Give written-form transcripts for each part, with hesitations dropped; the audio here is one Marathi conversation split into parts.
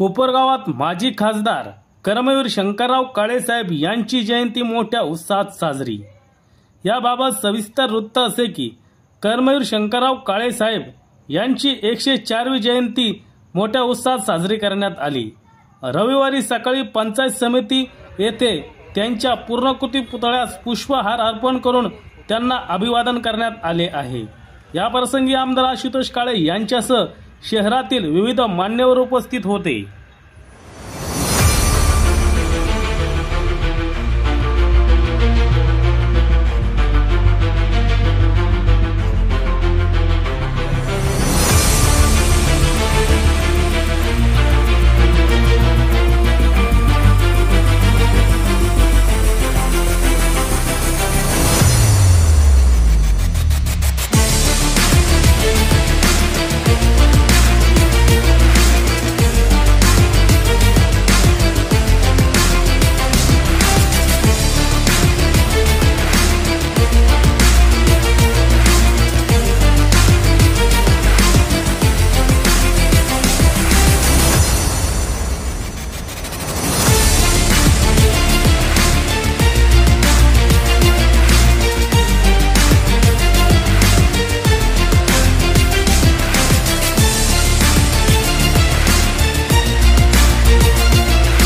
कोपरगावात माजी खासदार कर्मवीर शंकरराव काळेसाहेब यांची जयंती मोठ्या उत्साहात साजरी। याबाबत सविस्तर वृत्त असे की कर्मवीर शंकरराव काळेसाहेब यांची 104वी जयंती मोठ्या उत्साहात साजरी करण्यात आली। रविवारी सकाळी पंचायत समिती येथे त्यांच्या पूर्णाकृती पुतळ्यास पुष्पहार अर्पण करून त्यांना अभिवादन करण्यात आले आहे। या प्रसंगी आमदार आशुतोष काळे यांच्यासह शहरातील विविध मान्यवर उपस्थित होते।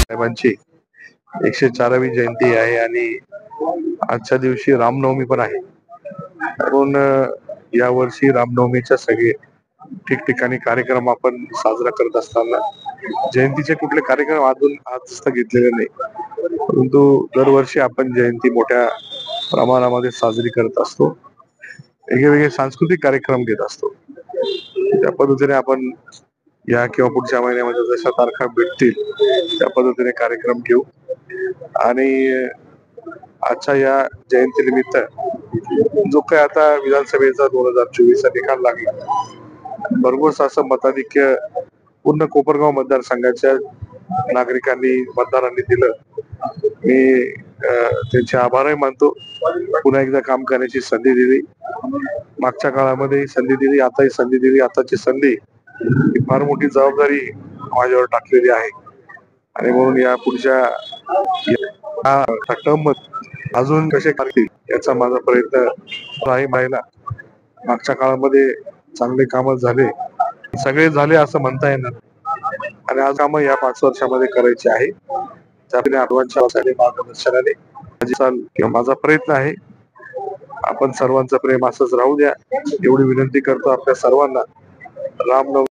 साहेबांची 104वी जयंती आहे आणि आजच्या दिवशी रामनवमी पण आहे। म्हणून यावर्षी रामनवमीच्या सगळे ठिकठिकाणी कार्यक्रम आपण साजरा करत असताना जयंतीचे कुठले कार्यक्रम आज घेतलेले नाही, परंतु दरवर्षी आपण जयंती मोठ्या प्रमाणामध्ये साजरी करत असतो। वेगवेगळे सांस्कृतिक कार्यक्रम घेत असतो। त्या पद्धतीने आपण या किंवा पुढच्या महिन्यामध्ये जशा तारखा भेटतील त्या पद्धतीने कार्यक्रम घेऊ आणि आजच्या या जयंती निमित्त जो काही आता विधानसभेचा 2024 चा निकाल लागला, भरघोस असं मताधिक्य पूर्ण कोपरगाव मतदारसंघाच्या नागरिकांनी मतदारांनी दिलं। मी त्यांचे आभारही मानतो। पुन्हा एकदा काम करण्याची संधी दिली, मागच्या काळामध्ये संधी दिली, आताही संधी दिली। आताची संधी ही फार मोठी जबाबदारी माझ्यावर टाकलेली आहे आणि म्हणून या पुढच्या टर्म अजून कसे करतील याचा माझा प्रयत्न राहिला। मागच्या काळामध्ये चांगले काम झाले, सगळे झाले असं म्हणता येणार आणि आज काम या 5 वर्षामध्ये करायचे आहे। त्यामुळे आठवणच्या मार्गदर्शनाने माझा प्रयत्न आहे। आपण सर्वांचं प्रेम असंच राहू द्या एवढी विनंती करतो आपल्या सर्वांना। रामनवमी